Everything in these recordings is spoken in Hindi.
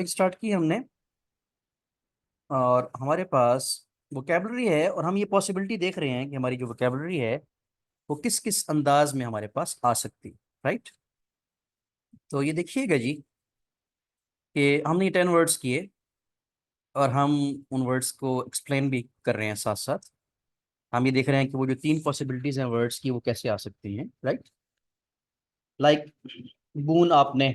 स्टार्ट की हमने और हमारे पास वोकेबलरी है और हम ये पॉसिबिलिटी देख रहे हैं कि हमारी जो वोकेबलरी है वो किस किस अंदाज में हमारे पास आ सकती है। राइट। तो ये देखिएगा जी कि हमने ये 10 वर्ड्स किए और हम उन वर्ड्स को एक्सप्लेन भी कर रहे हैं साथ साथ। हम ये देख रहे हैं कि वो जो 3 पॉसिबिलिटीज हैं वर्ड्स की वो कैसे आ सकती हैं। राइट। लाइक बून, आपने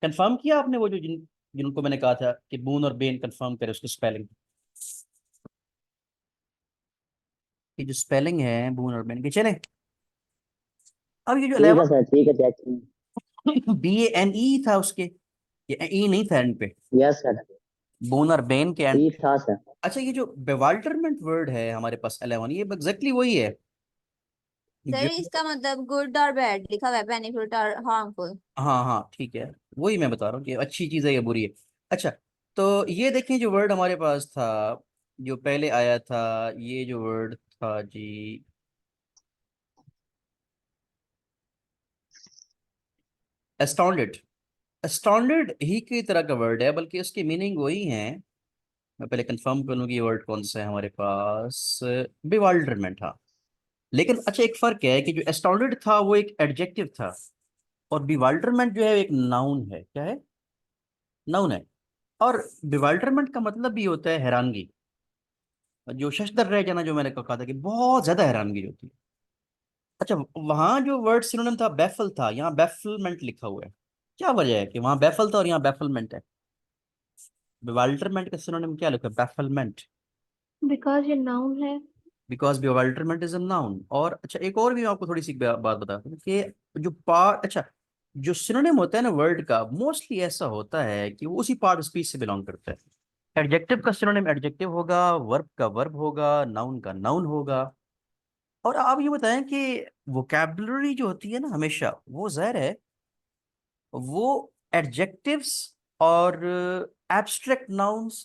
कंफर्म किया, आपने वो जो जिनको मैंने कहा था कि बून और बेन कंफर्म करें उसकी स्पेलिंग। ये जो स्पेलिंग है बून और बेन की, चले। अब ये जो ठीक है 11 सर, ठीक है चेक। BANE था उसके, ये ई नहीं था एंड पे, यस सर। बोन और बेन के एंड ई पे। था सर। अच्छा, ये जो बेवाल्टरमेंट वर्ड है हमारे पास 11, ये एग्जैक्टली वही है सर जो। इसका मतलब गुड और बैड लिखा हुआ है, बेनिफिट और हार्मफुल। हाँ हाँ ठीक है, वही मैं बता रहा हूँ कि अच्छी चीज़ है या बुरी है। अच्छा, तो ये देखें जो वर्ड हमारे पास था, जो पहले आया था, ये जो वर्ड था जी, एस्टॉन्डेड। एस्टॉन्डेड ही की तरह का वर्ड है, बल्कि उसकी मीनिंग वही है। मैं पहले कंफर्म कर लूँ कि ये वर्ड कौन सा है हमारे पास। बिवाल्डरमेंट, हाँ। लेकिन अच्छा, एक फर्क है कि जो एस्टॉन्डेड था वो एक एडजेक्टिव था और बिवाल्डरमेंट जो है एक नाउन है। क्या है? नाउन है। और बिवाल्डरमेंट का मतलब भी होता है हैरानगी, जो शशदर रह जाना, जो मैंने कहा था कि बहुत ज्यादा हैरानगी होती है। अच्छा, वहां जो वर्ड सिनोनिम था बैफल था, यहाँ बैफलमेंट लिखा हुआ है। क्या वजह है कि वहां बैफल था और यहाँ बैफलमेंट है? बिवाल्डरमेंट का सिनोनिम क्या लिखा है? बैफलमेंट। बिकॉज ये नाउन है। Because bewilderment is a noun. और अच्छा, एक और भी मैं आपको थोड़ी सी बात बता दूं कि जो पार्ट, अच्छा, जो सिनोनिम होता है ना वर्ड का, मोस्टली ऐसा होता है कि वो उसी पार्ट स्पीच से बिलोंग करता है। एडजेक्टिव का सिनोनिम एडजेक्टिव होगा, वर्ब का वर्ब होगा, नाउन का नाउन होगा। और आप ये बताएं कि वोकैबुलरी जो होती है ना, हमेशा वो ज़ाहिर है वो एडजेक्टिव्स और एब्स्ट्रैक्ट नाउन्स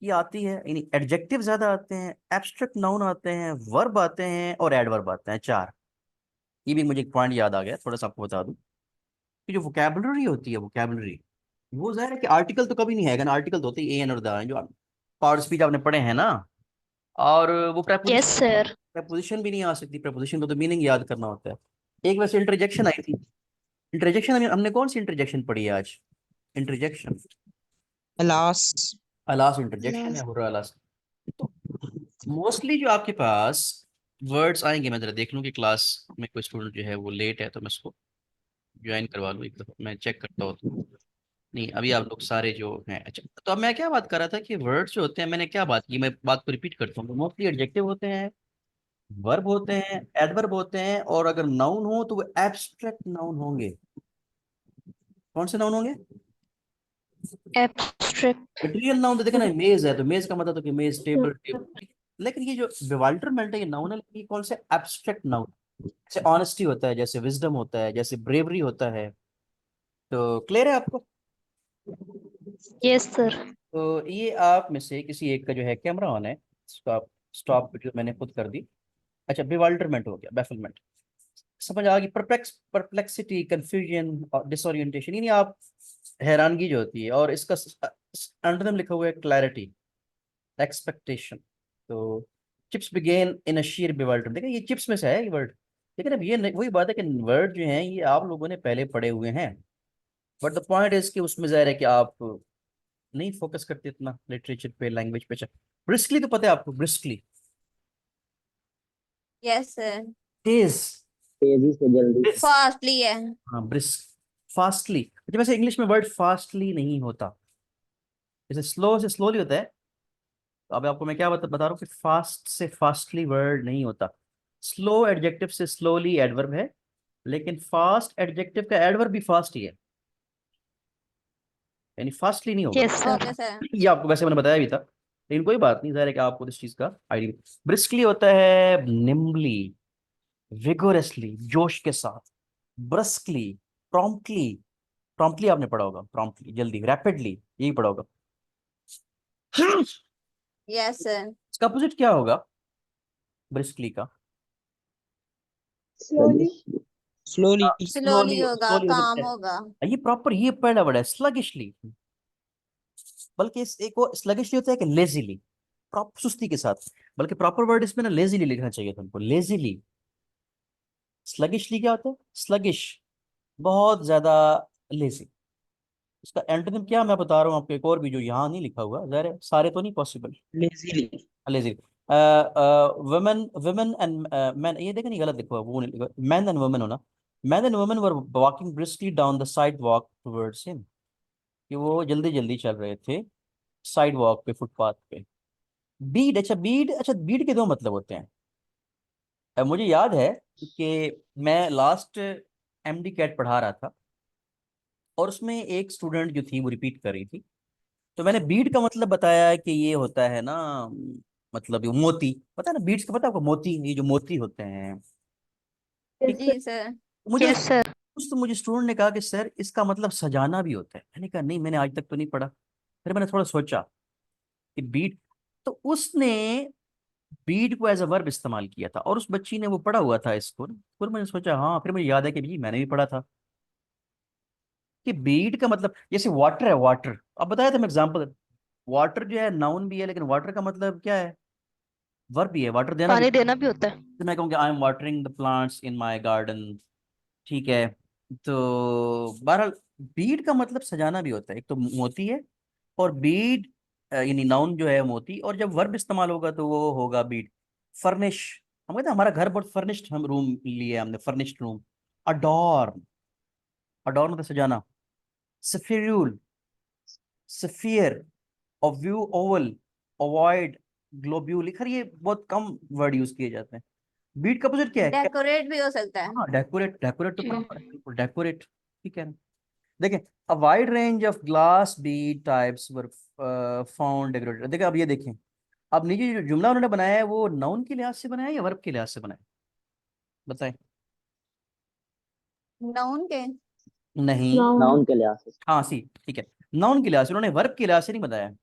की आती है, यानी एडजेक्टिव ज्यादा आते हैं, एब्स्ट्रैक्ट नाउन आते हैं, वर्ब आते हैं और एडवर्ब आते हैं, 4। ये भी मुझे एक पॉइंट याद आ गया, थोड़ा सा आपको बता दूं कि जो वोकैबुलरी होती है, वोकैबुलरी वो ज़ाहिर है कि आर्टिकल तो कभी नहीं है ना, आर्टिकल तो होते ही एन और द हैं, जो पावर स्पीच आपने पढ़े हैं ना। और वो यस प्रेपोजिशन, सर। प्रपोजिशन भी नहीं आ सकती, प्रपोजिशन को तो मीनिंग याद करना होता है। एक वैसे इंटरजेक्शन आई थी। इंटरजेक्शन हमने कौन सी इंटरजेक्शन पढ़ी है आज? इंटरजेक्शन, Alas, अलास इंटरजेक्शन है, लास्ट। बुरा अलास। तो मोस्टली जो आपके पास वर्ड्स आएंगे, मैं जरा देख लूँ कि क्लास में कोई स्टूडेंट जो है वो लेट है तो मैं उसको ज्वाइन करवा लूँ, एक दफा मैं चेक करता हूँ तो। नहीं, अभी आप लोग सारे जो हैं। अच्छा, तो अब मैं क्या बात कर रहा था कि वर्ड्स जो होते हैं, मैंने क्या बात की, मैं बात को रिपीट करता हूँ। तो मोस्टली एडजेक्टिव होते हैं, वर्ब होते हैं, एडवर्ब होते हैं, और अगर नाउन हो तो वो एब्स्ट्रैक्ट नाउन होंगे। कौन से नाउन होंगे? एब्स्ट्रैक्ट। मटेरियल नाउन तो देखो ना, मेज है तो मेज का मतलब तो कि मेज, टेबल, टेबल। लेकिन ये जो बिवाल्टरमेंट है, ये नाउन है, लेकिन ये कौन से एब्स्ट्रैक्ट नाउन? जैसे ऑनेस्टी होता है, जैसे विजडम होता है, जैसे ब्रेवरी होता है। तो क्लियर है आपको? Yes sir. तो ये आप में से किसी एक का जो है कैमरा ऑन है, स्टॉप, स्टॉप जो मैंने खुद कर दी। अच्छा, बिवाल्टरमेंट हो गया, बैफलमेंट समझ आ गई। परप्लेक्सिटी, कंफ्यूजन और डिसोरिएंटेशन, यानी आप हैरानगी जो होती है, और इसका अंडर लिखा हुआ है क्लैरिटी, एक्सपेक्टेशन। तो चिप्स बिगेन इन अ शीर बिवाल्टरमेंट, देखिए ये चिप्स में से है ये वर्ड। लेकिन अब ये वही बात है कि वर्ड जो हैं ये आप लोगों ने पहले पढ़े हुए हैं, बट द पॉइंट इज कि उसमें जाहिर है कि आप नहीं फोकस करते इतना लिटरेचर पे, लैंग्वेज पे। ब्रिस्कली तो पता है आपको, ब्रिस्कली यस सर। तेज, तेजी से, जल्दी से। फास्टली है। हाँ ब्रिस्क, फास्टली। अच्छा, वैसे इंग्लिश में वर्ड फास्टली नहीं होता, जैसे स्लो से स्लोली होता है। तो अब आपको मैं क्या बता रहा हूँ कि फास्ट से फास्टली वर्ड नहीं होता। स्लो एडजेक्टिव से स्लोली एडवर्ब है, लेकिन फास्ट एडजेक्टिव का एडवर्ब भी फास्ट ही है, यानी फास्टली नहीं होगा। Yes sir. Okay sir. ये आपको वैसे मैंने बताया भी था, लेकिन कोई बात नहीं, जाहिर है कि आपको इस चीज का आइडिया। ब्रिस्कली होता है निम्बली, विगोरसली, जोश के साथ। ब्रस्कली, प्रॉम्प्टली, प्रॉम्प्टली आपने पढ़ा होगा, प्रॉम्प्टली जल्दी, रैपिडली, यही पढ़ा होगा। Yes sir. इसका अपोजिट क्या होगा ब्रिस्कली का? स्लोली। slowly. स्लोली होगा, slowly हो काम सकता होगा। है। ये प्रॉपर ये पहला वर्ड है स्लगिशली, बल्कि इस एक वो स्लगिशली होता है कि लेजीली, प्रॉपर सुस्ती के साथ। बल्कि प्रॉपर वर्ड इसमें ना लेजीली लिखना चाहिए तुमको, लेजीली। स्लगिशली क्या होता है? स्लगिश, बहुत ज्यादा लेजी। इसका एंटोनिम क्या मैं बता रहा हूँ आपको, एक और भी जो यहाँ नहीं लिखा हुआ, ज़ाहिर है सारे तो नहीं possible. Lazily. Lazy, women women and man, ये देखो नहीं गलत लिखा हुआ, वो नहीं लिखा, मैन एंड वुमेन होना। Man and women were walking briskly down the side walk towards him, कि वो जल्दी जल्दी चल रहे थे साइड वॉक पे, फुटपाथ पे। बीड, अच्छा बीड, अच्छा बीड के दो मतलब होते हैं। मुझे याद है कि मैं लास्ट एमडी कैट पढ़ा रहा था, और उसमें एक स्टूडेंट जो थी वो रिपीट कर रही थी, तो मैंने बीड का मतलब बताया कि ये होता है ना, मतलब ये मोती, पता है ना बीड्स का, पता है आपको, मोती, ये जो मोती होते हैं, ठीक है। जी सर। मुझे Yes, sir. मुझे स्टूडेंट ने कहा कि सर इसका मतलब सजाना भी होता है। मैंने कहा नहीं, मैंने आज तक तो नहीं पढ़ा। फिर मैंने थोड़ा सोचा कि बीड, तो उसने बीड को एज अ वर्ब इस्तेमाल किया था, और उस बच्ची ने वो पढ़ा हुआ था इसको। फिर मैंने सोचा हाँ, फिर मुझे याद है कि जी मैंने भी पढ़ा था कि बीड का मतलब जैसे वाटर है, वाटर। अब बताया था मैं एग्जाम्पल, वाटर जो है नाउन भी है, लेकिन वाटर का मतलब क्या है? वर्ब भी है, वाटर देना भी। पानी देना भी होता है। तो मैं कहूँगा I am watering the plants in my garden, ठीक है। तो बहरहाल बीड का मतलब सजाना भी होता है, एक तो मोती है, और बीड यानी नाउन जो है मोती, और जब वर्ब इस्तेमाल होगा तो वो होगा बीड। फर्निश, हम कहते हैं हमारा घर बहुत फर्निश्ड, हम रूम लिए हमने, फर्निश्ड रूम। अडॉर्न, अडॉर्न मतलब सजाना। सफिर्यूल, सफियर, ऑव्यू, ओवल, अवॉइड, ग्लोब्यूल, खैर ये बहुत कम वर्ड यूज किए जाते हैं। बीट का अपोजिट क्या है? डेकोरेट भी हो सकता है। हाँ डेकोरेट, डेकोरेट तो जी। प्रॉपर है, बिल्कुल डेकोरेट, ठीक है ना। देखें, a wide range of glass Beed types were found decorated. देखिए अब ये देखें, अब नीचे जो जुमला उन्होंने बनाया है वो नाउन के लिहाज से बनाया है या वर्ब के लिहाज से बनाया है? बताएं। नाउन के। नहीं, Noun. नाउन के लिहाज से। हाँ सी, ठीक है, नाउन के लिहाज से, उन्होंने वर्ब के लिहाज से नहीं बनाया है।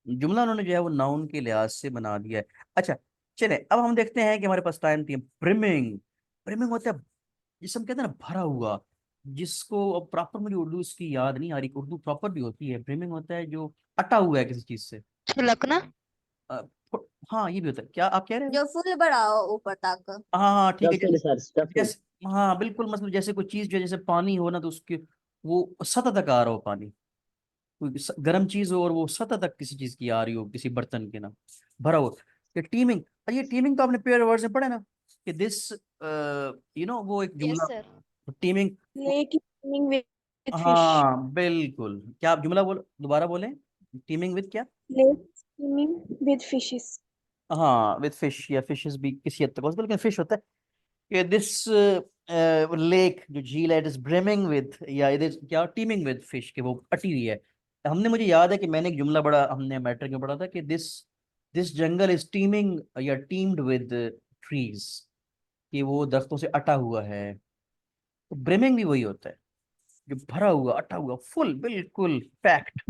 जुमला उन्होंने जो है वो नाउन के लिहाज से बना दिया है। अच्छा, चले अब हम देखते हैं कि हमारे पास टाइम थी। ब्रिमिंग, ब्रिमिंग होता है जिसे हम कहते हैं ना भरा हुआ, जिसको अब प्रॉपर मुझे उर्दू इसकी याद नहीं आ रही, उर्दू प्रॉपर भी होती है। ब्रिमिंग होता है जो अटा हुआ है किसी चीज से। छिलकना। अ, हाँ ये भी होता है, क्या आप कह रहे हो? जो फुल बड़ा हो ऊपर तक। हाँ हाँ ठीक है, स्टफिड जैसे सर, स्टफिड। जैसे हाँ बिल्कुल, मतलब जैसे कोई चीज जो है, जैसे पानी हो ना, तो उसके वो सतह तक आ रहा हो पानी, कोई गर्म चीज हो और वो सतह तक किसी चीज की आ रही हो, किसी बर्तन के ना, भरा हो। ये टीमिंग, ये टीमिंग तो आपने पेयर वर्ड से पढ़ा ना, कि दिस वो एक Yes, जुमला, sir. Teeming. Lake is swimming with fish. हाँ बिल्कुल, क्या आप जुमला बोल, दोबारा बोलें। टीमिंग विद क्या? Lake swimming with fishes. हाँ विद फिश, या फिशेस भी किसी हद तक पॉसिबल, लेकिन फिश होता है कि दिस लेक जो झील है, इट इज ब्रिमिंग विद, या इट इज क्या, टीमिंग विद फिश, कि वो अटी हुई है। हमने, मुझे याद है कि मैंने एक जुमला बड़ा, हमने मैट्रिक में पढ़ा था कि this this jungle is teeming या टीम्ड विद ट्रीज, कि वो दरख्तों से अटा हुआ है। तो ब्रिमिंग भी वही होता है, जो भरा हुआ, अटा हुआ, फुल, बिल्कुल पैक्ड,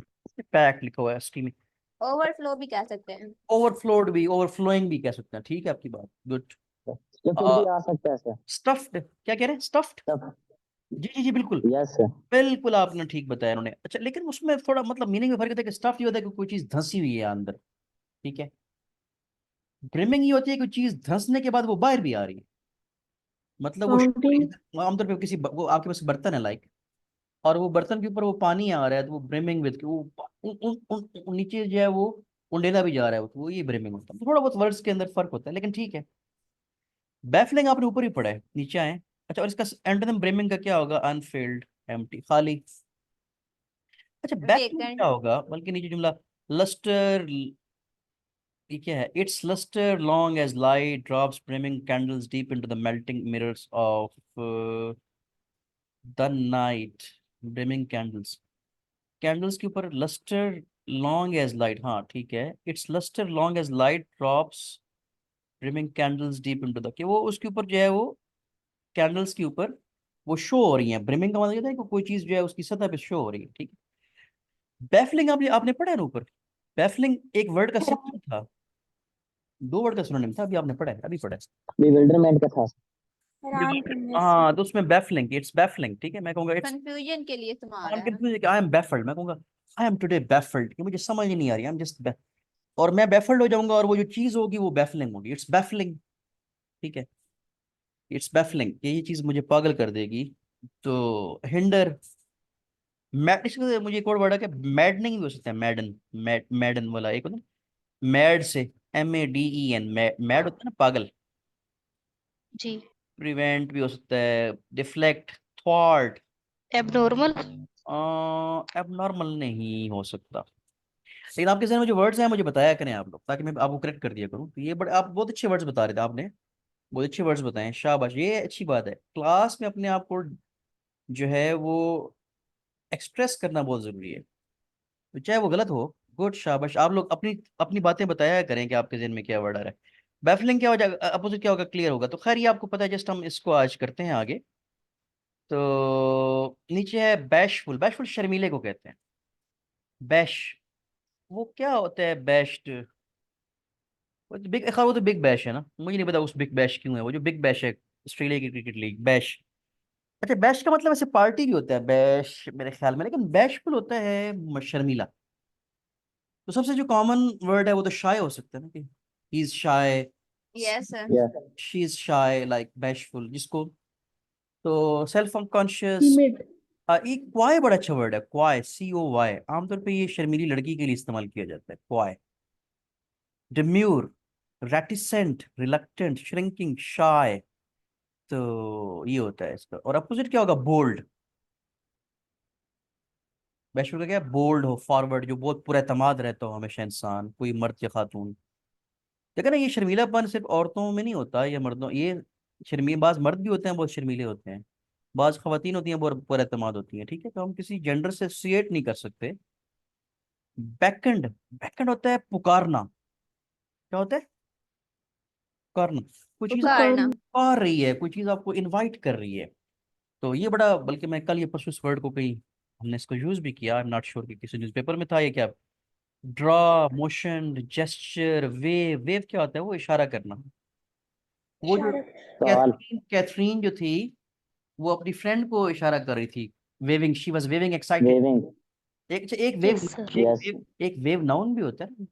पैक्ड लिखा हुआ है, स्टीमिंग। ओवरफ्लो भी कह सकते हैं। ओवरफ्लोड भी, ओवरफ्लोइंग भी कह सकते हैं, ठीक है आपकी बात, गुड। स्टफिड भी आ सकता है सर। स्टफ्ड, क्या कह रहे हैं, स्टफ्ड? स्टफ। जी जी जी बिल्कुल, यस सर। बिल्कुल आपने ठीक बताया उन्होंने। अच्छा, लेकिन उसमें थोड़ा मतलब मीनिंग में फर्क होता है कि स्टफ ये होता है कि कोई चीज धंसी हुई है अंदर, ठीक है। ब्रिमिंग ये होती है कि चीज धंसने के बाद वो बाहर भी आ रही है, मतलब वो Fountain. आमतौर पे किसी वो आपके पास बर्तन है लाइक, और वो बर्तन के ऊपर वो पानी आ रहा है, तो वो ब्रिमिंग विद, वो नीचे जो है वो उंडेला भी जा रहा है, तो वो ये ब्रिमिंग होता है। थोड़ा बहुत वर्ड्स के अंदर फर्क होता है, लेकिन ठीक है। बैफलिंग आपने ऊपर ही पढ़ा है, नीचे आए। अच्छा, और इसका एंटोनिम ब्रिमिंग का क्या होगा? अनफिल्ड, एम्प्टी, खाली। अच्छा, बैफलिंग क्या वेकेंट। होगा, बल्कि नीचे जुमला, लस्टर, ये क्या है? It's lustre long as light drops brimming candles deep into the melting mirrors of the night, brimming candles, candles के ऊपर लस्टर लॉन्ग एज लाइट, हाँ ठीक है, it's lustre long as light drops brimming candles deep into the, कि वो उसके ऊपर जो है वो कैंडल्स के ऊपर वो शो हो रही है। ब्रिमिंग का मतलब ये है कि कोई चीज जो है उसकी सतह पे शो हो रही है, ठीक है। बैफलिंग आपने आपने पढ़ा है ना ऊपर, बैफलिंग एक वर्ड का सिनोनिम था, दो वर्ड का सिनोनिम था, अभी आपने पढ़ा है, अभी पढ़ा है। बिविल्डरमेंट का था। हैरान करने से। हाँ तो उसमें बैफलिंग, इट्स बैफलिंग, ठीक है, मैं कहूँगा इट्स, कंफ्यूजन के लिए इस्तेमाल आई एम है ना। कंफ्यूज, आई एम बैफल्ड, मैं कहूँगा आई एम टुडे बैफल्ड, कि मुझे समझ ही नहीं आ रही, आई एम जस्ट, और मैं बैफल्ड हो जाऊंगा, और वो जो चीज होगी वो बैफलिंग होगी, इट्स बैफलिंग, ठीक है, इट्स बैफलिंग, ये चीज मुझे पागल कर देगी। तो हिंडर, मैड, इसका मुझे एक और वर्ड है कि मैडनिंग भी हो सकता है, मैडन, मैडन वाला एक होता है मैड से, MADEN, मैड होता है ना पागल। जी। प्रिवेंट भी हो सकता है, डिफ्लेक्ट, थॉट, एबनॉर्मल। एबनॉर्मल नहीं हो सकता। लेकिन आपके जहन में जो वर्ड्स हैं मुझे बताया करें आप लोग, ताकि मैं आपको करेक्ट कर दिया करूँ, तो ये बड़े आप बहुत अच्छे वर्ड्स बता रहे थे आपने, बहुत अच्छे वर्ड्स बताए, शाबाश, ये अच्छी बात है, क्लास में अपने आप को जो है वो एक्सप्रेस करना बहुत जरूरी है, तो चाहे वो गलत हो, गुड, शाबाश, आप लोग अपनी अपनी बातें बताया करें कि आपके जहन में क्या वर्ड आ रहा है। बैफलिंग क्या हो जाएगा, अपोजिट क्या होगा, क्लियर होगा, तो खैर ये आपको पता है, जस्ट हम इसको आज करते हैं आगे। तो नीचे है बैशफुल, बैशफुल शर्मीले को कहते हैं, बैश, वो क्या होता है बैश्ड, वो तो बिग, खैर वो तो बिग बैश है ना, मुझे नहीं पता उस बिग बैश क्यों है, वो जो बिग बैश है ऑस्ट्रेलिया की क्रिकेट लीग, बैश। अच्छा बैश का मतलब ऐसे पार्टी भी होता है बैश मेरे ख्याल में, लेकिन बैशफुल होता है शर्मीला। तो सबसे जो कॉमन वर्ड है वो तो शाय हो सकता है ना, कि he is shy, yes sir. Yes. She is shy, like bashful जिसको, तो सेल्फ कॉन्शियस। timid, एक क्वाय बड़ा अच्छा वर्ड है, क्वाय, COY, आमतौर पे ये शर्मीली लड़की के लिए इस्तेमाल किया जाता है, क्वाय। डिम्यूर, रेटिसेंट, रिलक्टेंट, श्रिंकिंग, शाय, तो ये होता है इसका, और अपोजिट क्या होगा, बोल्ड, बैशफुल का क्या है, बोल्ड हो, फॉरवर्ड, जो बहुत पुरएतमाद रहता हो हमेशा इंसान, कोई मर्द या खातून। देखा ना, ये शर्मीलापन सिर्फ औरतों में नहीं होता, ये मर्दों, ये शर्मीले, बाज मर्द भी होते हैं बहुत शर्मीले होते हैं, बाज खवातीन होती हैं बहुत पुरएतमाद होती हैं, ठीक है, तो हम किसी जेंडर से एसोसिएट नहीं कर सकते। बैकेंड, बैकेंड होता है पुकारना, क्या होता है, पुकारना, कोई चीज पुकारना। पुकार रही है, कोई चीज आपको इनवाइट कर रही है, तो ये बड़ा, बल्कि मैं कल ये परसों इस वर्ड को कहीं हमने इसको यूज भी किया, आई एम नॉट श्योर कि किसी न्यूज़पेपर में था ये क्या, draw, motion, gesture, wave, wave क्या होता है, वो इशारा करना, वो जो इशारत। सवाल। कैथरीन जो थी, वो अपनी फ्रेंड को इशारा कर रही थी, waving, she was waving excited. Waving. एक वेव, यस सर। यस। एक वेव नाउन भी होता है ना,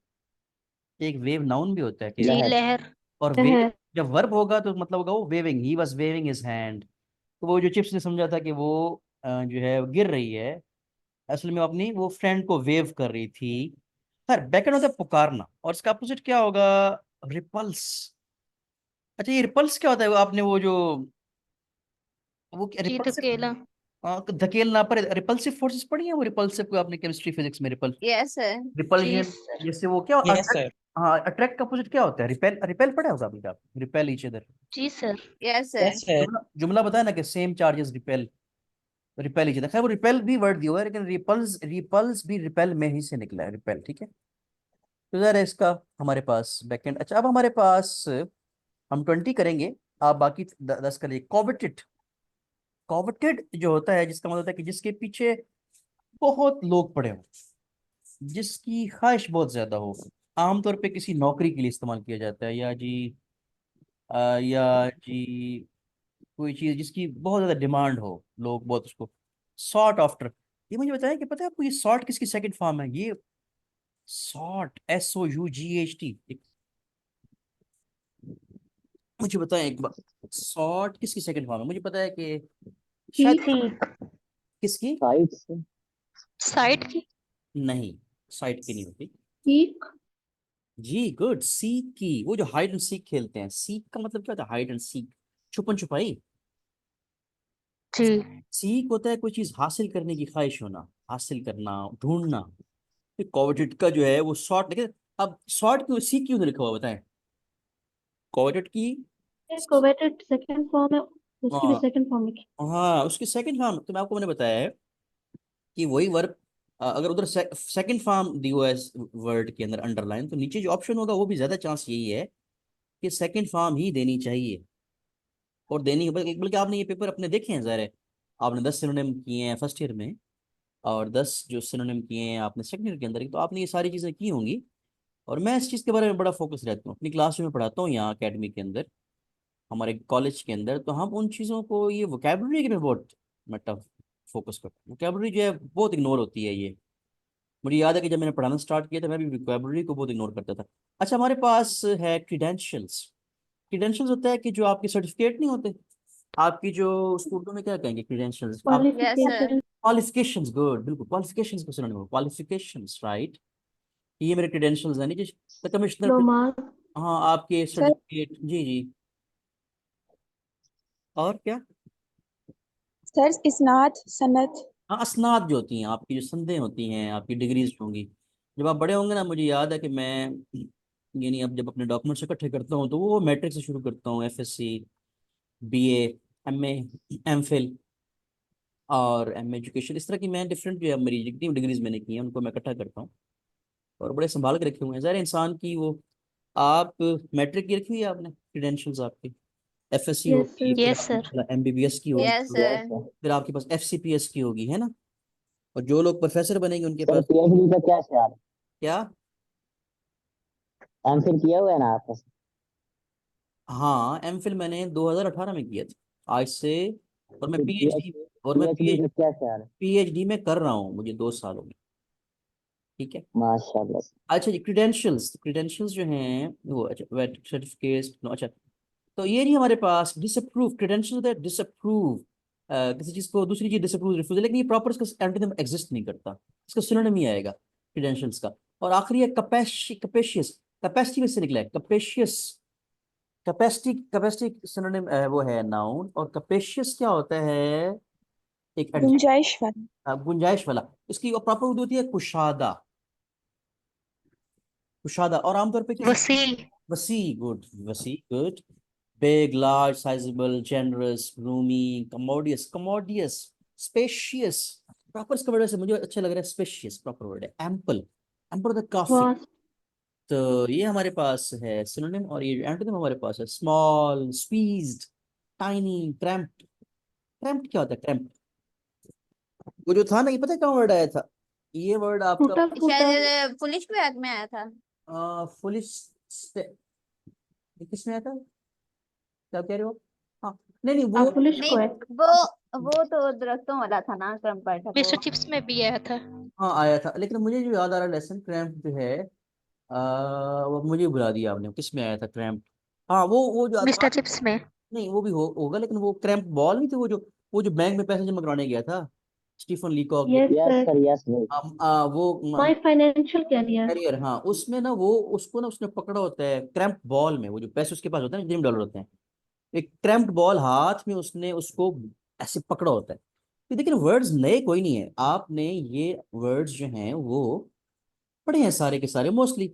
एक वेव नाउन भी होता है कि, जी लहर। लहर। और वेव जब वर्ब होगा तो मतलब होगा वो waving, he was waving his hand, तो वो जो चिप्स ने समझा था कि वो जो है गिर रही है, असल में वो अपनी वो फ्रेंड को वेव कर रही थी। खैर बैकएंड होता है पुकारना, और इसका अपोजिट क्या होगा, रिपल्स। अच्छा ये रिपल्स क्या होता है, वो आपने वो जो, वो जी रिपल्सिव, धकेला। धकेलना पर, रिपल्सिव फोर्सेस पढ़ी है, वो रिपल्सिव को आपने केमिस्ट्री फिजिक्स में, रिपल, यस सर। जी रिपल्जन, सर। जैसे वो क्या Yes, sir. हाँ अट्रैक्ट का अपोजिट क्या होता है, रिपेल, रिपेल पढ़ा होगा आपने, आप रिपेल ईच अदर, जी sir. Yes sir. Yes, sir. जुमला जुमला बताया ना कि same charges repel, repel each other, खैर वो रिपेल भी वर्ड दिया हुआ है, लेकिन रिपल्स, रिपल्स भी रिपेल में ही से निकला है, रिपेल, ठीक है, तो जरा इसका हमारे पास बैकएंड। अच्छा अब हमारे पास, हम 20 करेंगे, आप बाकी 10 करिए। कॉवेटेड, कॉवेटेड जो होता है जिसका मतलब होता है कि जिसके पीछे बहुत लोग पड़े हों, जिसकी ख्वाहिश बहुत ज्यादा हो, आमतौर पे किसी नौकरी के लिए इस्तेमाल किया जाता है, या जी या जी कोई चीज जिसकी बहुत ज्यादा डिमांड हो, लोग बहुत उसको सॉर्ट आफ्टर। ये मुझे बताया कि पता है आपको, ये सॉर्ट किसकी सेकंड फॉर्म है, ये सॉर्ट, SOUGHT, मुझे बताएं एक बार, सॉर्ट किसकी सेकंड फॉर्म है, मुझे पता है कि शायद, सीख। किसकी, साइड्स। साइड की। नहीं, साइट की नहीं होती, seek, जी गुड, सीक की, वो जो हाइड एंड सीक खेलते हैं, सीक का मतलब क्या होता है, हाइड एंड सीक, छुपन छुपाई, जी। सीक होता है कोई चीज हासिल करने की ख्वाहिश होना, हासिल करना, ढूंढना, कोवेटेड का जो है वो शॉर्ट, लेकिन अब शॉर्ट क्यों, सीक क्यों नहीं लिखा हुआ बताएं, कोवेटेड की, coveted second form है, उसकी भी हाँ, second form है। हाँ उसकी सेकंड फॉर्म, तो मैं आपको मैंने बताया है कि वही वर्ब, अगर उधर सेकंड फॉर्म दी हुआ है वर्ड के अंदर अंडरलाइन, तो नीचे जो ऑप्शन होगा वो भी ज्यादा चांस यही है कि सेकंड फॉर्म ही देनी चाहिए, और देनी, बल्कि आपने ये पेपर अपने देखे हैं ज़ाहिर है, आपने 10 सिनोनिम किए हैं फर्स्ट ईयर में, और 10 जो सिनोनिम किए हैं आपने सेकंड ईयर के अंदर, तो आपने ये सारी चीज़ें की होंगी, और मैं इस चीज़ के बारे में बड़ा फोकस रहता हूँ, अपनी क्लास में पढ़ाता हूँ यहाँ अकेडमी के अंदर, हमारे कॉलेज के अंदर, तो हम उन चीज़ों को, ये वोकेबलरी के पे बहुत मतलब फोकस करते हैं। वोकेबलरी जो है बहुत इग्नोर होती है ये। मुझे याद है कि जब मैंने पढ़ाना स्टार्ट किया था मैं भी वोकेबलरी को बहुत इग्नोर करता था। अच्छा, हमारे पास है क्रीडेंशियल्स। क्रीडेंशियल्स होता है कि जो आपके सर्टिफिकेट नहीं होते, आपकी जो उसको उर्दू में क्या कहेंगे, क्रीडेंशियल्स, आप Yes, sir. Qualification. Qualifications, good, बिल्कुल क्वालिफिकेशंस को सुना नहीं, क्वालिफिकेशंस, राइट। ये मेरे क्रीडेंशियल्स हैं, नीचे द कमिश्नर। Diploma. हाँ, आपके सर सर्टिफिकेट, जी जी। और क्या? सर इस्नात सनत। हाँ, असनाद जो होती हैं, आपकी जो संदें होती हैं, आपकी डिग्रीज होंगी। जब आप बड़े होंगे ना, मुझे याद है कि मैं यानी अब जब अपने डॉक्यूमेंट्स इकट्ठे करता हूँ तो वो मैट्रिक से शुरू करता हूँ, एफएससी, बीए, एमए, एमफिल और एम एजुकेशन, इस तरह की मैं डिफरेंट जो है मेरी जितनी डिग्रीज मैंने की हैं उनको मैं इकट्ठा करता हूँ और बड़े संभाल के रखे हुए हैं। ज़ाहिर है इंसान की वो, आप मैट्रिक की रखी हुई है आपने क्रीडेंशियल्स आपकी, एफएससी Yes, होगी, sir. फिर यस सर। आपकी एमबीबीएस की होगी, Yes, यस sir. सर। फिर आपके पास एफसीपीएस की होगी, है ना। और जो लोग प्रोफेसर बनेंगे उनके सर पास पीएचडी का क्या ख्याल है? क्या? एमफिल किया हुआ है ना आपने? हाँ, एमफिल मैंने 2018 में किया था आज से। और मैं फिर पीएचडी, और मैं पीएचडी का क्या ख्याल है? पीएचडी में कर रहा हूँ, मुझे 2 साल हो गए। ठीक है। माशाल्लाह। अच्छा जी, क्रीडेंशियल्स, क्रीडेंशियल्स जो हैं वो, अच्छा वेट सर्टिफिकेट, अच्छा। तो ये नहीं हमारे पास डिसअप्रूव क्रीडेंशियल होता है, डिसअप्रूव किसी चीज को, दूसरी चीज डिसअप्रूव, रिफ्यूज, लेकिन ये प्रॉपर इसका एंटोनिम एग्जिस्ट नहीं करता, इसका सिनोनिम ही आएगा क्रीडेंशियल्स का। और आखिरी है कैपेशियस। कैपेसिटी में से निकला है कैपेशियस। कैपेसिटी, कैपेसिटी सिनोनिम वो है नाउन, और कैपेशियस क्या होता है? एक एडजेक्टिव, गुंजाइश वाली। गुंजाइश वाला। इसकी प्रॉपर उर्दू होती है कुशादा। कुशादा, और आमतौर पे किसी, वसी। वसी, गुड, वसी, good. Big, large, sizeable, generous, Rumi, commodious, commodious, spacious. Proper इसका वर्ड से मुझे अच्छा लग रहा है, स्पेशियस प्रॉपर वर्ड है। एम्पल, एम्पल द काफी। Vast. तो ये हमारे पास है सिनोनिम, और ये एंटोनिम हमारे पास है small, squeezed, tiny, cramped. Cramped क्या होता है? क्रैम्प्ड वो जो था ना, ये पता है कहाँ वर्ड आया था? ये वर्ड आपका टूटा फूटा. शायद पुलिस विभाग में आया था। पुलिस, किसमें आया था, क्या कह रहे हो आप? हाँ, नहीं नहीं वो, Abolish नहीं, quack. वो तो दरख्तों वाला था ना, क्रम पाठक मिस्टर वो। चिप्स में भी आया था। हाँ आया था, लेकिन मुझे जो याद आ रहा है लेसन क्रैम्प जो है, वो मुझे भुला दिया आपने, किस में आया था क्रैम्प? हाँ, वो जो मिस्टर आता, चिप्स में। नहीं वो भी होगा, लेकिन वो क्रैम्प बॉल नहीं थे, वो जो बैंक में पैसे जमा कराने गया था, स्टीफन लीकॉक जो, Yes, yes sir. Sir yes भाई। वो My financial career. कैरियर, हाँ, उसमें ना वो, उसको ना उसने पकड़ा होता है क्रैम्प बॉल में, वो जो पैसे उसके पास होते हैं ना, $1 होते हैं, एक क्रैम्प्ड बॉल हाथ में उसने उसको ऐसे पकड़ा होता है। तो लेकिन वर्ड्स नए कोई नहीं है, आपने ये वर्ड्स जो हैं वो पढ़े हैं सारे के सारे मोस्टली।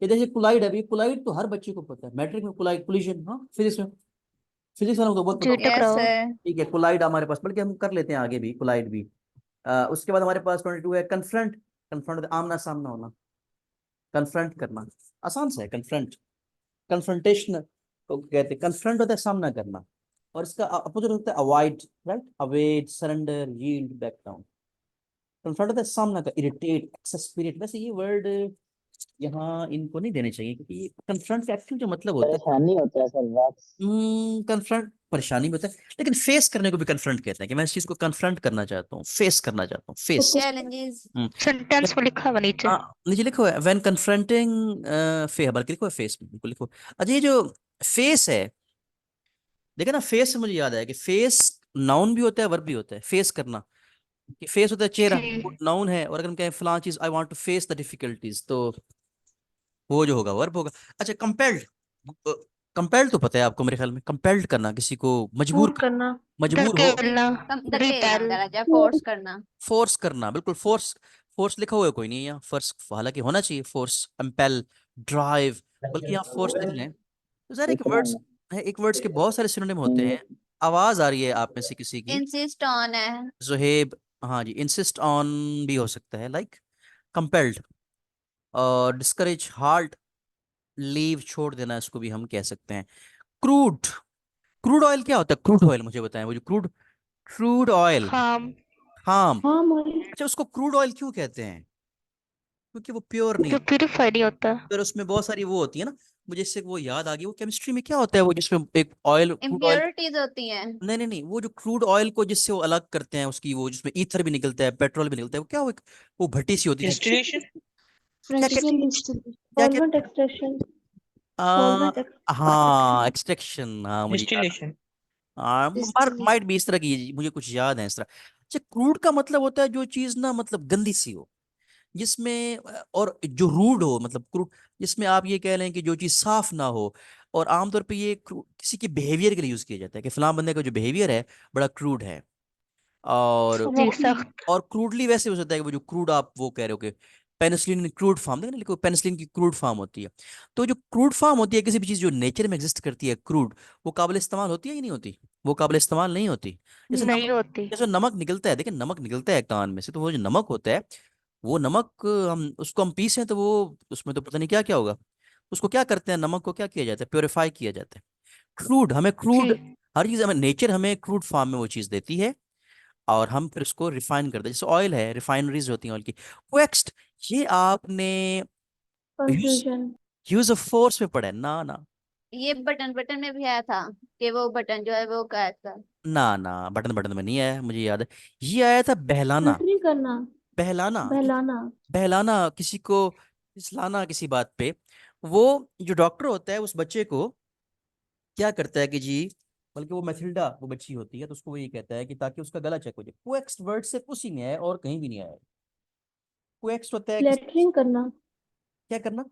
ये जैसे कुलाइड है, अभी कुलाइड तो हर बच्चे को पता है, मैट्रिक में कुलाइड, कोलिजन, हाँ, फिजिक्स में, फिजिक्स वालों को तो बहुत पता जी होगा। यस टकराओ। सर। ठीक है, कुलाइड हमारे पास, बल्कि हम कर लेते हैं आगे भी कुलाइड भी। उसके बाद हमारे पास 22 है कन्फ्रंट। कन्फ्रंट आमना सामना होना, कन्फ्रंट करना, आसान सा है कन्फ्रंट। कन्फ्रंटेशन को कहते हैं, कन्फ्रंट होता है सामना करना, और इसका अपोजिट होता है avoid, right, avoid, surrender, yield, back down. Confront होता है सामना का, इरिटेट, एक्सस्पिरेट। वैसे ये वर्ड यहाँ इनको नहीं देने चाहिए, क्योंकि कन्फ्रंट का एक्चुअल जो मतलब होता है, परेशानी होता है सर वैक्स। कन्फ्रंट परेशानी में होता है, लेकिन फेस करने को भी कन्फ्रंट कहते हैं, कि मैं इस चीज को कन्फ्रंट करना चाहता हूँ, फेस करना चाहता हूँ, तो फेस। कुछ चैलेंजेस। सेंटेंस में लिखा हुआ नीचे। हाँ, नीचे लिखो है व्हेन कन्फ्रंटिंग फे, बल्कि लिखो है फेस, बिल्कुल लिखो। अच्छा, ये जो फेस है, देखा ना, फेस से मुझे याद आया कि फेस नाउन भी होता है, वर्ब भी होता है, फेस करना, कि फेस होता है चेहरा, वो जी। नाउन है, और अगर हम कहें फलां चीज, I want to face the difficulties, तो वो जो होगा वर्ब होगा। अच्छा, कंपेल्ड, कंपेल्ड तो पता है आपको मेरे ख्याल में, कंपेल्ड करना, किसी को मजबूर पूर कर, करना. मजबूर हो, धकेलना। धकेलना रिपेल। वगैरह, या फोर्स करना। फोर्स करना, बिल्कुल फोर्स। फोर्स लिखा हुआ है कोई नहीं है यहाँ, फोर्स हालांकि होना चाहिए, फोर्स, कंपेल, ड्राइव, बल्कि यहाँ फोर्स लिख लें। तो ज़रा एक इतना वर्ड्स है, एक वर्ड्स के बहुत सारे सिनोनिम होते हैं। आवाज आ रही है आप में से किसी की? इंसिस्ट ऑन है। जुहेब, हाँ जी, इंसिस्ट ऑन भी हो सकता है, लाइक कंपेल्ड। और डिस्करेज, हाल्ट, लीव, छोड़ देना, इसको भी हम कह सकते हैं। क्रूड, क्रूड ऑयल क्या होता है? क्रूड ऑयल मुझे बताएं, वो जो क्रूड, क्रूड ऑयल, फार्म। हाँ। हाँ, Molly. अच्छा, उसको क्रूड ऑयल क्यों कहते हैं? क्योंकि वो प्योर नहीं जो है। प्यूरिफाइड नहीं होता। फिर उसमें बहुत सारी वो होती है ना, मुझे इससे वो याद आ गई, वो केमिस्ट्री में क्या होता है वो जिसमें एक ऑयल, क्रूड ऑयल, इम्प्योरिटीज होती हैं। नहीं नहीं नहीं, वो जो क्रूड ऑयल को जिससे वो अलग करते हैं, उसकी वो जिसमें ईथर भी निकलता है, पेट्रोल भी निकलता है, वो क्या, वो एक वो भट्टी सी होती है Distillation. क्या क्या Fractional distillation. क्या क्या Solvent extraction. आ, Solvent हाँ एक्सट्रैक्शन, हाँ मुझे याद है। Distillation. हाँ Distillation. माइट भी इस तरह की, मुझे कुछ याद है इस तरह। अच्छा, क्रूड का मतलब होता है जो चीज ना मतलब गंदी सी हो, जिसमें और जो रूड हो, मतलब क्रूड, जिसमें आप ये कह लें कि जो चीज साफ ना हो। और आमतौर पे ये किसी के बिहेवियर के लिए यूज किया जाता है कि फलां बंदे का जो बिहेवियर है बड़ा क्रूड है। और जी rocky. सख्त। और क्रूडली वैसे हो सकता है कि वो जो क्रूड आप वो कह रहे हो कि पेनिसिलिन क्रूड फार्म, देखो ना, लिखो पेनिसिलिन की क्रूड फार्म होती है। तो जो क्रूड फार्म होती है किसी भी चीज जो नेचर में एग्जिस्ट करती है क्रूड, वो काबिल इस्तेमाल होती है कि नहीं होती? वो काबिल इस्तेमाल नहीं होती। जैसे नहीं नमक, होती। जैसे नमक निकलता है, देखिए नमक निकलता है कान में से, तो वो जो नमक होता है, वो नमक हम उसको हम पीसें तो वो उसमें तो पता नहीं क्या क्या होगा। उसको क्या करते हैं, नमक को क्या किया जाता है, प्योरीफाई किया जाता है। क्रूड हमें जी क्रूड, हर चीज हमें नेचर हमें क्रूड फॉर्म में वो चीज देती है, और हम फिर उसको रिफाइन करते हैं, जैसे ऑयल है, रिफाइनरीज होती हैं ऑयल की। नेक्स्ट, ये आपने use Confusion. Use of force में पढ़ा है ना? ना ये बटन बटन में भी आया था कि वो बटन जो है वो क्या था। ना ना, बटन बटन में नहीं आया, मुझे याद है। ये आया था बहलाना। Filtering करना. बहलाना बहलाना. बहलाना किसी को, फिसलाना किसी बात पे। वो जो डॉक्टर होता है उस बच्चे को क्या करता है कि जी, बल्कि वो मैथिल्डा वो बच्ची होती है, तो उसको वो ये कहता है कि ताकि उसका गला चेक हो जाए, कोएक्स्ट वर्ड से उसी में है और कहीं भी नहीं आया। कोएक्स्ट होता है किसी, Flattering करना. क्या करना,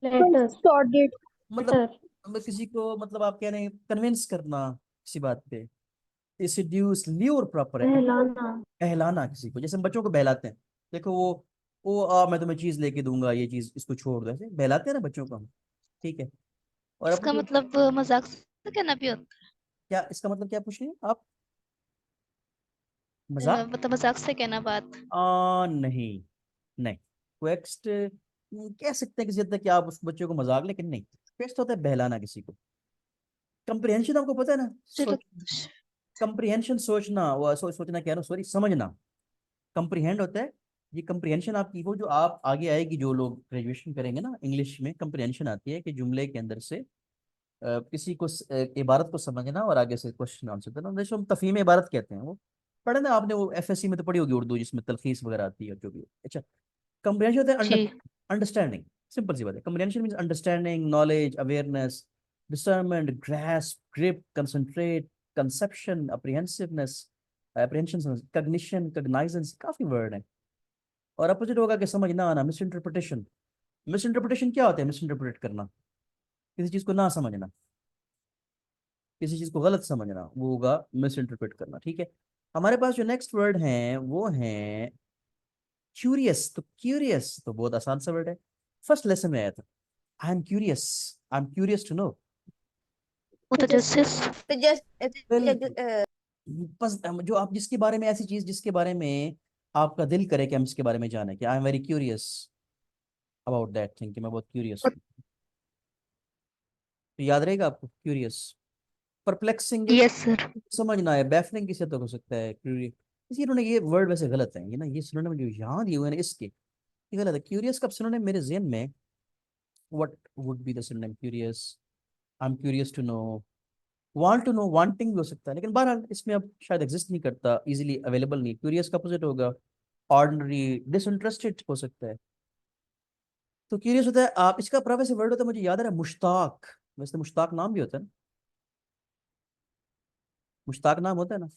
Flatter. Distorted. मतलब Flatter. मतलब किसी को, मतलब आप कह रहे हैं कन्विंस करना किसी बात पे, सिड्यूस, ल्यूर प्रॉपर है। बहलाना. बहलाना किसी को, जैसे हम बच्चों को बहलाते हैं, देखो वो मैं तुम्हें चीज लेके दूंगा, ये चीज इसको छोड़ दो, ऐसे बहलाते हैं ना बच्चों को हम, ठीक है। और अब इसका मुझे मतलब मजाक से कहना भी होता क्या, इसका मतलब क्या पूछ रही हैं आप, है। मजाक? मतलब मजाक से कहना बात। नहीं नहीं, क्वेक्स्ट कह सकते हैं किसी हद तक कि आप उस बच्चे को मजाक, लेकिन नहीं, क्वेक्स्ट होता है बहलाना किसी को। कंप्रिहेंशन आपको पता है ना, चलो। कंप्रिहेंशन सोचना, वो सोचना क्या है, सॉरी समझना, कंप्रिहेंड होता है। ये कंप्रिहेंशन आपकी वो जो आप आगे आएगी, जो लोग ग्रेजुएशन करेंगे ना इंग्लिश में, कंप्रिहेंशन आती है कि जुमले के अंदर से किसी को इबारत को समझना और आगे से क्वेश्चन आंसर देना, जैसे हम तफहीम इबारत कहते हैं, वो पढ़े ना आपने, वो एफएससी में तो पढ़ी होगी उर्दू, जिसमें तलखीस वगैरह आती है जो भी। अच्छा, कंप्रिहेंशन होता है जी अंडरस्टैंडिंग, सिंपल सी बात है, comprehension means understanding, knowledge, awareness, discernment, grasp, grip, concentrate, conception, apprehensiveness, apprehension, cognition, cognizance, काफी वर्ड है। और अपोजिट होगा कि समझ ना आना, मिस इंटरप्रिटेशन। मिस इंटरप्रिटेशन क्या होता है, मिस इंटरप्रेट करना, किसी चीज को ना समझना, किसी चीज को गलत समझना, वो होगा मिस इंटरप्रेट करना, ठीक है। हमारे पास जो नेक्स्ट वर्ड है वो है क्यूरियस। तो क्यूरियस तो बहुत आसान सा वर्ड है, फर्स्ट लेसन में आया था, I am curious to know. मुतजस्सिस। तो जस्ट बस जो आप जिसके बारे में, ऐसी चीज जिसके बारे में आपका दिल करे कि हम इसके बारे में जाने, कि I am very curious about that thing, कि मैं बहुत क्यूरियस हूँ। तो याद रहेगा आपको क्यूरियस। Perplexing yes sir. समझना है, बैफलिंग किसे तो हो सकता है, क्यूरियस। इसी इन्होंने ये वर्ड वैसे गलत है, ये ना, ये सिनोनिम जो यहाँ दिए हुए हैं ना इसके, ये गलत है। क्यूरियस का सिनोनिम मेरे ज़हन में, what would be the synonym, curious, I am curious to know, want to know, wanting भी हो सकता है, लेकिन बहरहाल इसमें अब शायद एग्जिस्ट नहीं करता, इजीली अवेलेबल नहीं। क्यूरियस का अपोजिट होगा ऑर्डिनरी, डिसइंटरेस्टेड हो सकता है। तो क्यूरियस होता है आप, इसका प्रॉपर से वर्ड होता है, मुझे याद आ रहा है मुश्ताक, वैसे मुश्ताक नाम भी होता है ना, मुश्ताक नाम होता है ना।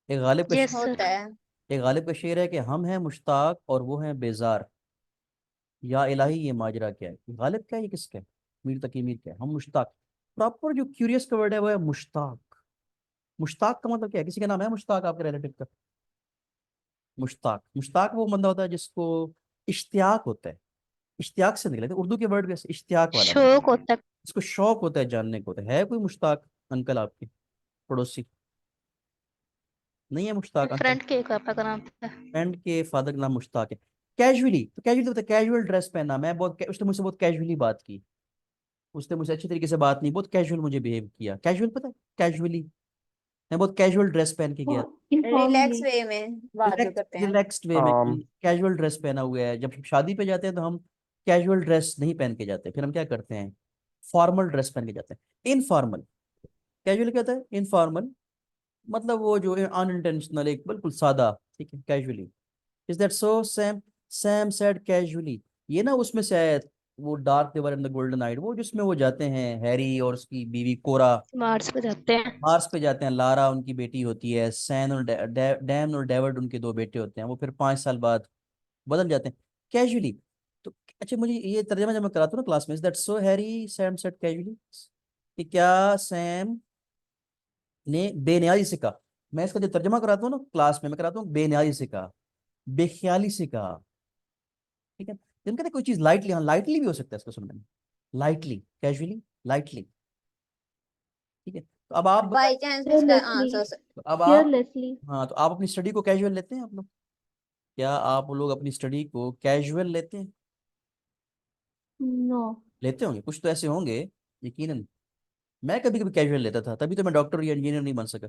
एक गालिब का यस होता सर। है। एक गालिब का शेर है कि हम हैं मुश्ताक और वो हैं बेजार, या इलाही ये माजरा क्या है, गालिब क्या है, ये किसका है, मीर तकी मीर क्या है, हम मुश्ताक। प्रॉपर जो क्यूरियस का वर्ड है वो है मुश्ताक। मुश्ताक का मतलब क्या है, किसी का नाम है मुश्ताक आपके रिलेटिव का? मुश्ताक, मुश्ताक वो बंदा होता है जिसको इश्तियाक होता है, इश्तियाक से निकले थे उर्दू के वर्ड भी ऐसे, इश्तियाक वाला बंदा, शौक होता है। जिसको शौक होता है जानने को। होता है कोई मुश्ताक अंकल आपके पड़ोसी? नहीं है मुश्ताक अंकल? फ्रेंड के पापा का नाम था। फ्रेंड के फादर का नाम मुश्ताक है। कैजुअली, तो कैजुअली होता है कैजुअल ड्रेस पहनना, मैं बहुत, उसने मुझसे बहुत कैजुअली बात की, उसने मुझसे अच्छी तरीके से बात नहीं, बहुत कैजुअल मुझे बिहेव किया, कैजुअल पता है, कैजुअली, मैं बहुत कैजुअल ड्रेस पहन के गया, रिलैक्स वे में बात जो करते हैं। रिलैक्स्ड वे में, कैजुअल ड्रेस पहना हुआ है। जब शादी पे जाते हैं तो हम कैजुअल ड्रेस नहीं पहन के जाते, फिर हम क्या करते हैं, फॉर्मल ड्रेस पहन के जाते हैं। इनफॉर्मल, कैजुअल क्या होता है, इनफॉर्मल मतलब वो जो अनइंटेंशनल, एक बिल्कुल सादा, ठीक है, casually. Is that so Sam? Sam said casually. ये ना उसमें से है, वो dark river and the golden night, वो जिसमें वो जाते हैं हैरी और उसकी बीवी कोरा मार्स पे जाते हैं। मार्स पे जाते हैं। लारा उनकी बेटी होती है, सैन और डैन और डेविड उनके दो बेटे होते हैं। वो फिर 5 साल बाद बदल जाते हैं कैजुअली। तो अच्छा, मुझे ये तर्जमा जब मैं कराता हूँ ना क्लास में, is that so Harry Sam said casually, कि क्या सैम ने बेनियाजी से कहा। मैं इसका जो तर्जमा कराता हूँ ना क्लास में, मैं कराता हूँ बेनियाजी से कहा, बेख्याली से कहा, ठीक है। जिनका ना कोई चीज लाइटली, हाँ लाइटली भी हो सकता है इसको सुनने में, लाइटली, कैजुअली, लाइटली, ठीक है। तो अब आप बाय चांस इसका Carelessly. आंसर तो अब आप, Carelessly. हाँ तो आप अपनी स्टडी को कैजुअल लेते हैं आप लोग? क्या आप लोग अपनी स्टडी को कैजुअल लेते हैं? No. लेते होंगे, कुछ तो ऐसे होंगे यकीनन। मैं कभी कभी कैजुअल लेता था, तभी तो मैं डॉक्टर या इंजीनियर नहीं बन सका,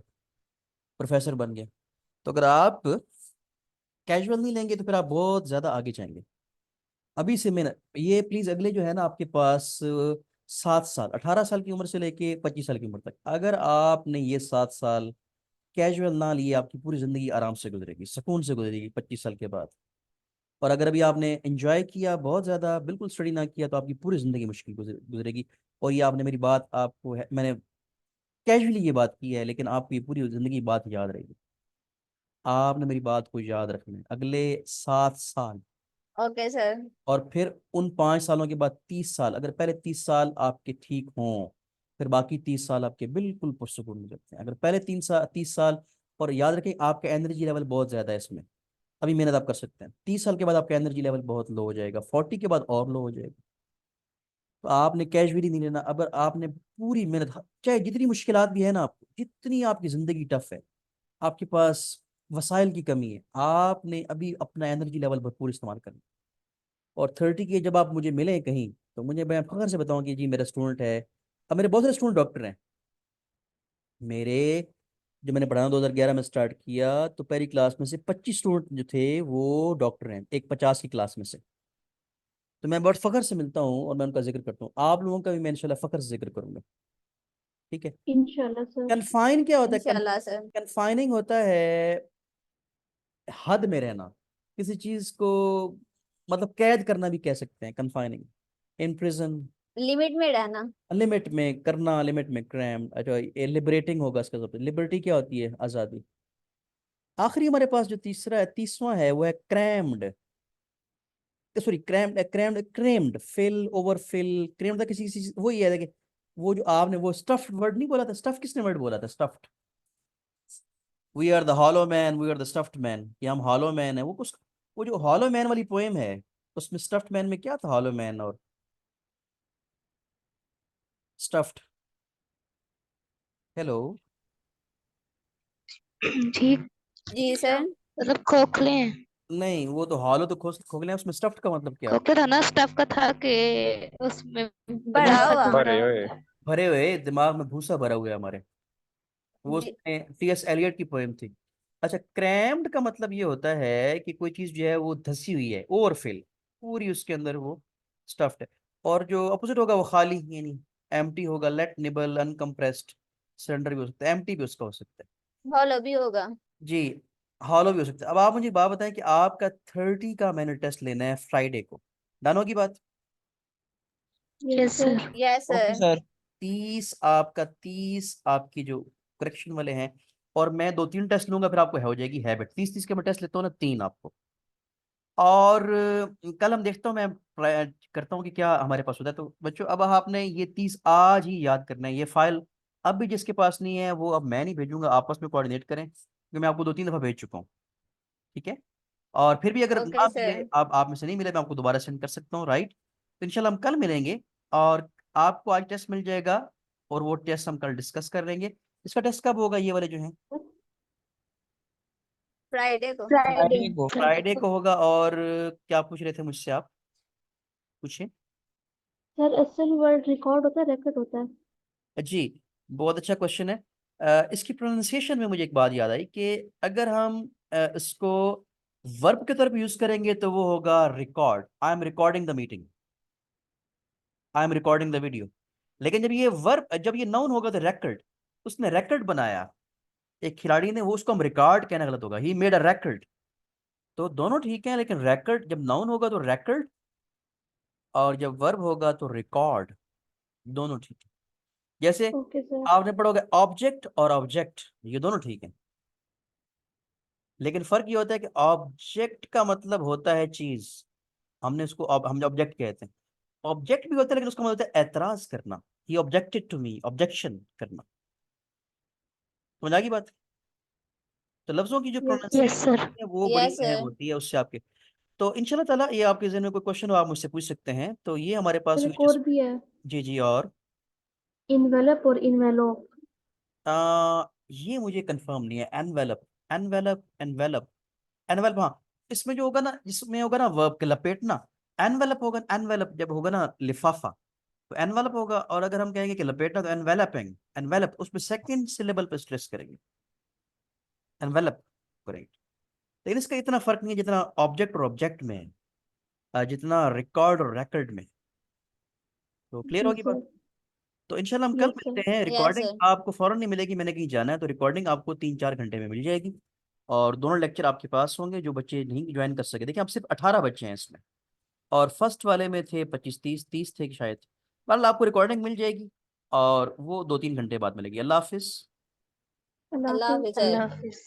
प्रोफेसर बन गया। तो अगर आप कैजुअल नहीं लेंगे तो फिर आप बहुत ज्यादा आगे जाएंगे। अभी से मैं ये प्लीज, अगले जो है ना आपके पास 7 साल, 18 साल की उम्र से लेके 25 साल की उम्र तक, अगर आपने ये 7 साल कैजुअल ना लिए, आपकी पूरी जिंदगी आराम से गुजरेगी, सुकून से गुजरेगी 25 साल के बाद। और अगर अभी आपने एंजॉय किया बहुत ज़्यादा, बिल्कुल स्टडी ना किया, तो आपकी पूरी ज़िंदगी मुश्किल गुजरेगी। और ये आपने मेरी बात आपको मैंने कैजुअली ये बात की है, लेकिन आपको ये पूरी ज़िंदगी बात याद रहेगी। आपने मेरी बात को याद रखना है अगले 7 साल। Okay sir. और फिर उन 5 सालों के बाद 30 साल, अगर पहले 30 साल आपके ठीक हों, फिर बाकी 30 साल आपके बिल्कुल पुरसुकून गुजरते हैं। अगर पहले 30 साल, और याद रखें आपका एनर्जी लेवल बहुत ज़्यादा है इसमें, अभी मेहनत आप कर सकते हैं। 30 साल के बाद आपका एनर्जी लेवल बहुत लो हो जाएगा, 40 के बाद और लो हो जाएगा। तो आपने कैजुअली नहीं लेना। अगर आपने पूरी मेहनत, चाहे जितनी मुश्किलात भी है ना आपको, जितनी आपकी ज़िंदगी टफ है, आपके पास वसाइल की कमी है, आपने अभी अपना एनर्जी लेवल भरपूर इस्तेमाल करना। और 30 के जब आप मुझे मिले कहीं, तो मुझे, मैं फख्र से बताऊं कि जी मेरा स्टूडेंट है। अब मेरे बहुत सारे स्टूडेंट डॉक्टर हैं मेरे। जब मैंने पढ़ाना 2011 में स्टार्ट किया, तो पहली क्लास में से 25 स्टूडेंट जो थे वो डॉक्टर हैं, एक 50 की क्लास में से। तो मैं बहुत फख्र से मिलता हूँ और मैं उनका जिक्र करता हूँ। आप लोगों का भी मैं इंशाल्लाह फख्र से जिक्र करूंगा, ठीक है। Inshallah, sir. कन्फाइन क्या होता है? इंशाल्लाह सर। कन्फाइनिंग होता है हद में रहना, किसी चीज को, मतलब कैद करना भी कह सकते हैं कन्फाइनिंग, इन प्रिजन, लिमिट में रहना। लिमिट में करना, लिमिट में क्रैम। अच्छा, ये लिबरेटिंग होगा इसका सब। लिबर्टी क्या होती है? आज़ादी। आखिरी हमारे पास जो तीसरा है, 30वां है, वो है crammed, sorry crammed, crammed, crammed, fill, over fill, crammed था किसी किसी वो ही है देखिए। वो जो आपने वो स्टफ्ड वर्ड नहीं बोला था, स्टफ किसने वर्ड बोला था? Stuffed. We are the hollow man, we are the stuffed man, कि हम हॉलो मैन है। वो कुछ, वो जो हॉलो मैन वाली पोएम है, उसमें स्टफ्ड मैन में क्या था? हॉलो मैन और स्टफ्ड। हेलो। जी, जी सर। मतलब खोखले हैं। नहीं, वो तो हॉलो तो खोखले हैं, उसमें स्टफ्ड का मतलब क्या? खोखले था ना, स्टफ का था कि उसमें बढ़ा दिमाग हुआ। में भरे हुए। भरे हुए, दिमाग में भूसा भरा हुआ है हमारे। वो जी। उसमें टीएस एलियट की पोएम थी। अच्छा, क्रैम्ड का मतलब ये होता है कि कोई चीज जो है वो धसी हुई है, ओवरफिल, पूरी उसके अंदर वो स्टफ्ड है। और जो अपोजिट होगा वो खाली, यानी एम्प्टी होगा। लेट, निबल, अनकम्प्रेस्ड, सरेंडर भी हो सकता है, एम्प्टी भी उसका हो सकता है। हॉलो भी होगा। जी, हॉलो भी हो सकता है। अब आप मुझे एक बात बताएं कि आपका 30 का मैंने टेस्ट लेना है फ्राइडे को, डन होगी बात? Yes, yes sir. Sir. Yes Okay, sir. sir. 30 आपकी जो करेक्शन वाले हैं, और मैं 2-3 टेस्ट लूंगा, फिर आपको हो जाएगी हैबिट। 30-30 के मैं टेस्ट लेता हूँ ना, 3 आपको। और कल हम देखता हूँ, मैं करता हूँ कि क्या हमारे पास होता है। तो बच्चों, अब आपने ये 30 आज ही याद करना है। ये फाइल अब भी जिसके पास नहीं है वो, अब मैं नहीं भेजूंगा, आपस में कोऑर्डिनेट करें, क्योंकि मैं आपको 2-3 दफा भेज चुका हूँ, ठीक है। और फिर भी अगर ना ओके मिले, सर। आप में से नहीं मिले, मैं आपको दोबारा सेंड कर सकता हूँ, राइट। तो इंशाल्लाह हम कल मिलेंगे, और आपको आज टेस्ट मिल जाएगा, और वो टेस्ट हम कल डिस्कस कर लेंगे। इसका टेस्ट कब होगा, ये वाले जो हैं? फ्राइडे को। Friday. Friday को. फ्राइडे को होगा। और क्या पूछ रहे थे मुझसे आप? पूछे। Sir, असल वर्ड रिकॉर्ड होता है, record होता है. जी, बहुत अच्छा क्वेश्चन है। इसकी प्रोनाउंसिएशन में मुझे एक बात याद आई कि अगर हम इसको वर्ब के तौर पे यूज करेंगे तो वो होगा record, I am recording the meeting, I am recording the video. लेकिन जब ये नाउन होगा तो रेकर्ड, उसने रेकर्ड बनाया, एक खिलाड़ी ने, वो उसको हम रिकॉर्ड कहना गलत होगा, ही मेड अ रेकर्ड। तो दोनों ठीक है, लेकिन रेकर्ड जब नाउन होगा तो रेकर्ड, और जब वर्ब होगा तो रिकॉर्ड, दोनों ठीक है। जैसे ओके सर। आपने पढ़ोगे ऑब्जेक्ट और ऑब्जेक्ट, ये दोनों ठीक है, लेकिन फर्क ये होता है कि ऑब्जेक्ट का मतलब होता है चीज, हम ऑब्जेक्ट कहते हैं, ऑब्जेक्ट भी होता है लेकिन उसका मतलब होता है एतराज करना, ही ऑब्जेक्टेड टू मी, ऑब्जेक्शन करना। समझ आ गई बात? तो लफ्जों की जो यस प्रोनाउंसिएशन यस सर। है वो बड़ी यस अहम सर। होती है उससे आपके। तो इंशाल्लाह ताला ये आपके ज़हन में कोई क्वेश्चन हो आप मुझसे पूछ सकते हैं। तो ये हमारे पास सर हुई एक और भी है, जी जी। और इन्वेलप और इन्वेलोप। ये मुझे कंफर्म नहीं है, एनवेलप, एनवेलप, एनवेलप, एनवेलप, हाँ। इसमें जो होगा ना, जिसमें होगा ना वर्ब के लपेटना, एनवेलप होगा, एनवेलप जब होगा ना लिफाफा तो एनवेलप होगा, और अगर हम कहेंगे कि लपेटना तो एनवेलपिंग, एनवेलप उसमें सेकंड सिलेबल पे स्ट्रेस करेंगे, एनवेलप करेंगे। लेकिन इसका इतना फर्क नहीं है जितना ऑब्जेक्ट और ऑब्जेक्ट में है, जितना रिकॉर्ड और रिकॉर्ड में। तो क्लियर जी होगी बात? सर। तो इंशाल्लाह हम कल यस मिलते सर। हैं। Yes recording sir. आपको फौरन नहीं मिलेगी, मैंने कहीं जाना है, तो रिकॉर्डिंग आपको 3-4 घंटे में मिल जाएगी, और दोनों लेक्चर आपके पास होंगे। जो बच्चे नहीं ज्वाइन कर सके, देखिए आप सिर्फ 18 बच्चे हैं इसमें, और फर्स्ट वाले में थे 25-30 थे कि शायद। कल आपको रिकॉर्डिंग मिल जाएगी, और वो 2-3 घंटे बाद मिलेगी। अल्लाह हाफिज। अल्लाह अल्लाह हाफिज। हाफिज सर। अल्लाह हाफिज।